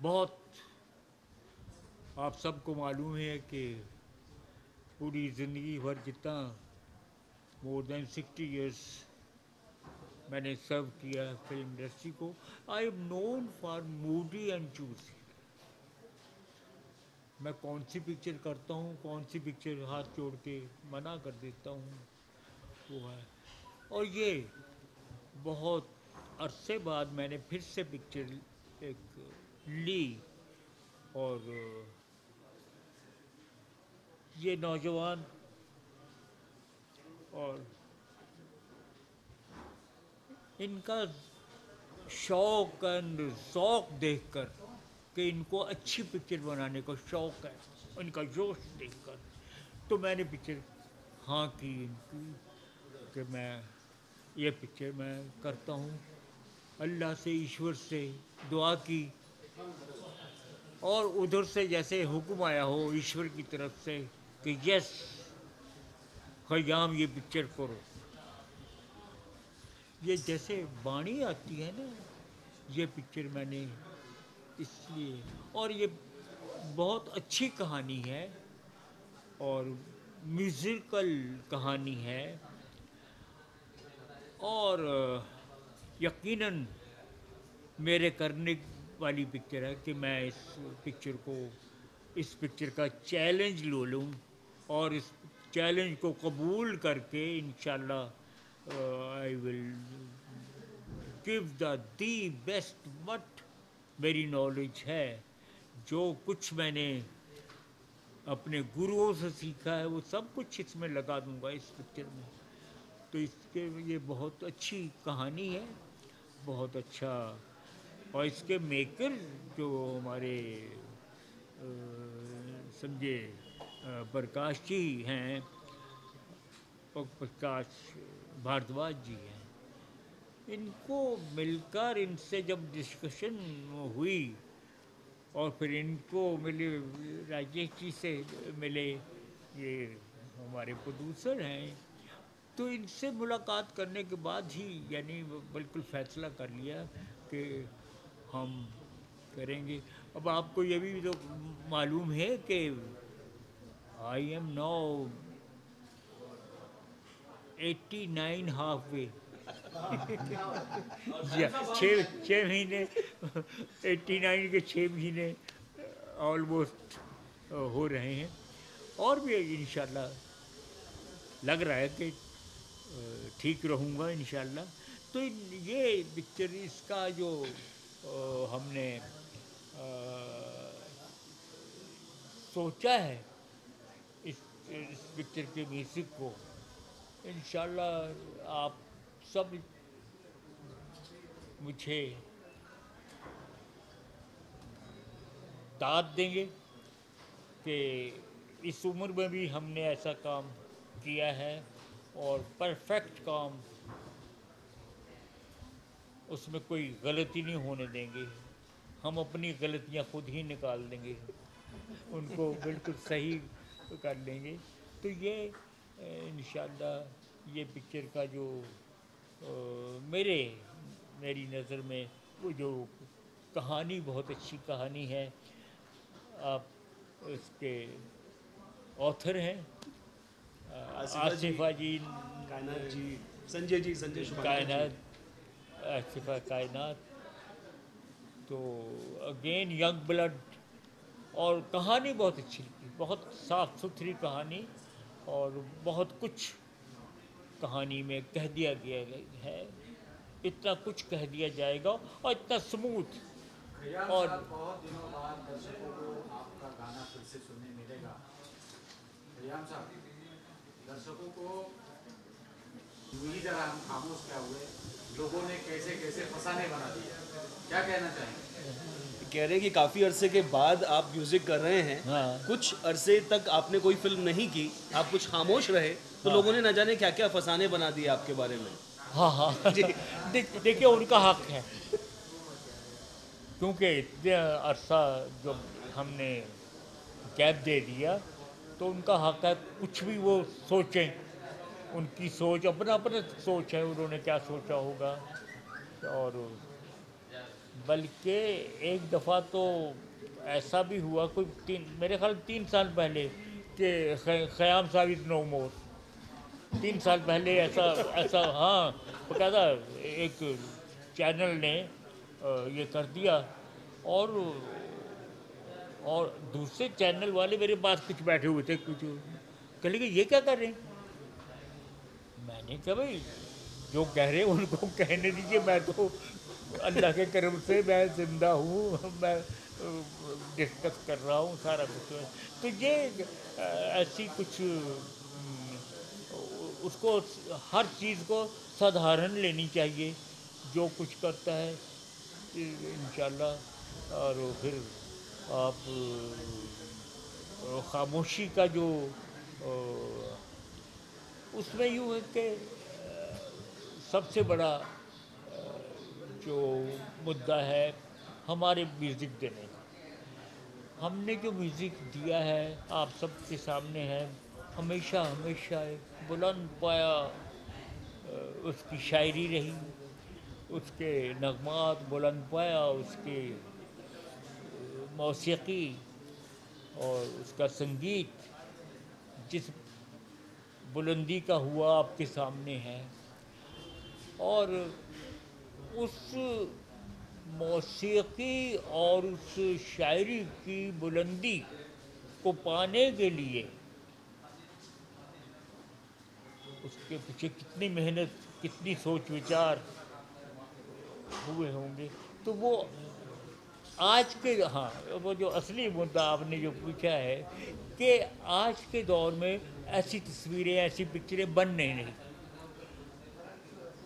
बहुत आप सबको मालूम है कि पूरी ज़िंदगी भर जितना मोर देन 60 इयर्स मैंने सर्व किया फिल्म इंडस्ट्री को। I am known for Moody and choose. मैं कौन सी पिक्चर करता हूँ, कौन सी पिक्चर हाथ जोड़ के मना कर देता हूँ, वो है। और ये बहुत अरसे बाद मैंने फिर से पिक्चर एक ली, और ये नौजवान और इनका शौक एंड शौक देखकर कि इनको अच्छी पिक्चर बनाने का शौक है, इनका जोश देखकर तो मैंने पिक्चर हाँ की इनकी कि मैं ये पिक्चर मैं करता हूँ। अल्लाह से, ईश्वर से दुआ की, और उधर से जैसे हुक्म आया हो ईश्वर की तरफ से कि यस खयाम ये पिक्चर करो। ये जैसे वाणी आती है ना, ये पिक्चर मैंने इसलिए, और ये बहुत अच्छी कहानी है और म्यूज़िकल कहानी है, और यकीनन मेरे करने वाली पिक्चर है कि मैं इस पिक्चर का चैलेंज लो लूँ और इस चैलेंज को कबूल करके इंशाल्लाह I will give the best what मेरी नॉलेज है, जो कुछ मैंने अपने गुरुओं से सीखा है वो सब कुछ इसमें लगा दूंगा इस पिक्चर में। तो इसके ये बहुत अच्छी कहानी है, बहुत अच्छा। और इसके मेकर जो हमारे समझे प्रकाश जी हैं, प्रकाश भारद्वाज जी हैं, इनको मिलकर इनसे जब डिस्कशन हुई और फिर इनको मिले, राजेश जी से मिले, ये हमारे प्रोड्यूसर हैं, तो इनसे मुलाकात करने के बाद ही यानी बिल्कुल फैसला कर लिया कि हम करेंगे। अब आपको ये भी तो मालूम है कि I am now 89 half way छः महीने 89 के 6 महीने ऑलमोस्ट हो रहे हैं, और भी इंशाल्लाह लग रहा है कि ठीक रहूँगा इंशाल्लाह। तो ये पिक्चर इसका जो हमने सोचा है इस पिक्चर के म्यूज़िक को, इंशाल्लाह आप सब मुझे दाद देंगे कि इस उम्र में भी हमने ऐसा काम किया है और परफेक्ट काम, उसमें कोई गलती नहीं होने देंगे। हम अपनी गलतियां खुद ही निकाल देंगे, उनको बिल्कुल सही कर लेंगे। तो ये इंशाल्लाह ये पिक्चर का जो मेरी नज़र में वो जो कहानी बहुत अच्छी कहानी है। आप इसके ऑथर हैं आसिफा जी, कायनात जी, संजय कायनात, आसिफा कायनात। तो अगेन यंग ब्लड, और कहानी बहुत अच्छी थी, बहुत साफ सुथरी कहानी, और बहुत कुछ कहानी में कह दिया गया है, इतना कुछ कह दिया जाएगा और इतना स्मूथ। और बहुत दिनों बाद दर्शकों को आपका गाना फिर से सुनने मिलेगा। खयाम साहब, दर्शकों को वही जरा हम खामोश क्या हुए, लोगों ने कैसे कैसे फसाने बना दिया, क्या कहना चाहेंगे? कह रहे हैं कि काफ़ी अरसे के बाद आप म्यूजिक कर रहे हैं। हाँ। कुछ अरसे तक आपने कोई फिल्म नहीं की, आप कुछ खामोश रहे, तो लोगों ने न जाने क्या क्या फसाने बना दिए आपके बारे में। हाँ हाँ देखिए उनका हक है, क्योंकि इतने अरसा जब हमने गैप दे दिया तो उनका हक है कुछ भी वो सोचें, उनकी सोच अपना अपना सोच है, उन्होंने क्या सोचा होगा। और बल्कि एक दफ़ा तो ऐसा भी हुआ, मेरे ख्याल 3 साल पहले, कि ख़याम साहब इज़ नो मोर। 3 साल पहले ऐसा ऐसा हाँ, बकायदा एक चैनल ने ये कर दिया, और दूसरे चैनल वाले मेरे पास कुछ बैठे हुए थे, कुछ कहले कि ये क्या कर रहे हैं। मैंने कहा भाई जो कह रहे हैं उनको कहने दीजिए, मैं तो अल्लाह के करम से मैं ज़िंदा हूँ, मैं डिस्कस कर रहा हूँ सारा कुछ। तो ये ऐसी कुछ उसको हर चीज़ को साधारण लेनी चाहिए, जो कुछ करता है इंशाल्लाह। और फिर आप खामोशी का जो उसमें यूँ है कि सबसे बड़ा जो मुद्दा है हमारे म्यूज़िक देने का। हमने जो म्यूज़िक दिया है आप सबके सामने है, हमेशा हमेशा एक बुलंद पाया उसकी शायरी रही, उसके नगमात बुलंद पाया, उसके मौसीकी और उसका संगीत जिस बुलंदी का हुआ आपके सामने है। और उस मौसीकी और उस शायरी की बुलंदी को पाने के लिए उसके पीछे कितनी मेहनत, कितनी सोच विचार हुए होंगे। तो वो आज के, हाँ, वो जो असली मुद्दा आपने जो पूछा है कि आज के दौर में ऐसी तस्वीरें, ऐसी पिक्चरें बन नहीं,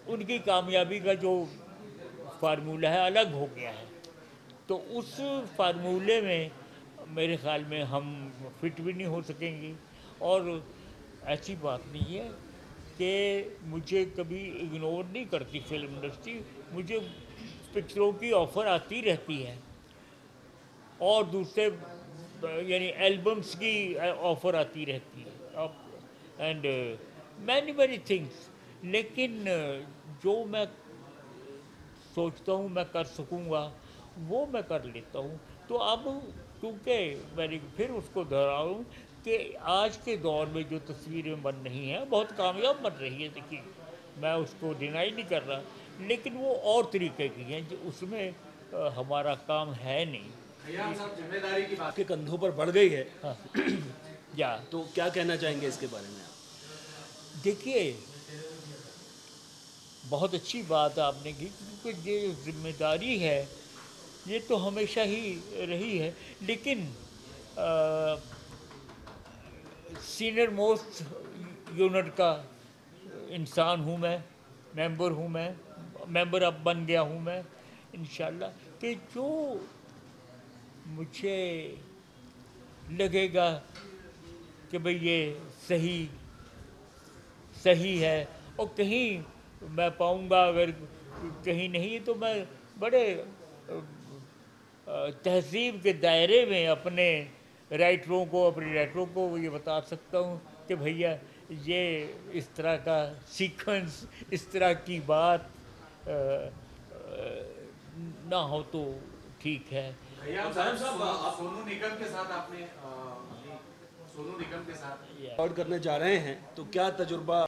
उनकी कामयाबी का जो फार्मूला है अलग हो गया है। तो उस फार्मूले में मेरे ख़्याल में हम फिट भी नहीं हो सकेंगे। और ऐसी बात नहीं है कि मुझे कभी इग्नोर नहीं करती फिल्म इंडस्ट्री, मुझे पिक्चरों की ऑफ़र आती रहती है, और दूसरे यानी एल्बम्स की ऑफ़र आती रहती है, एंड मैनी वेरी थिंग्स। लेकिन जो मैं सोचता हूँ मैं कर सकूँगा वो मैं कर लेता हूँ। तो अब क्योंकि मैंने फिर उसको दोहराऊँ कि आज के दौर में जो तस्वीरें बन रही हैं बहुत कामयाब बन रही है, देखिए मैं उसको डिनाई नहीं कर रहा, लेकिन वो और तरीके की हैं जो उसमें हमारा काम है नहीं। खयाम साहब, जिम्मेदारी की बात आपके कंधों पर बढ़ गई है, हाँ या तो क्या कहना चाहेंगे इसके बारे में आप? देखिए बहुत अच्छी बात आपने की, क्योंकि ये जिम्मेदारी है ये तो हमेशा ही रही है, लेकिन सीनियर मोस्ट यूनिट का इंसान हूँ मैं, मेंबर हूँ मैं, मेंबर अब बन गया हूँ मैं इंशाल्लाह। कि जो मुझे लगेगा कि भाई ये सही है, और कहीं मैं पाऊँगा, अगर कहीं नहीं तो मैं बड़े तहज़ीब के दायरे में अपने राइटरों को ये बता सकता हूँ कि भैया ये इस तरह का सीक्वेंस, इस तरह की बात ना हो तो ठीक है। खयाम साहब, आप सोनू निगम के साथ आपने सोनू निगम के साथ रिकॉर्ड करने जा रहे हैं, तो क्या तजुर्बा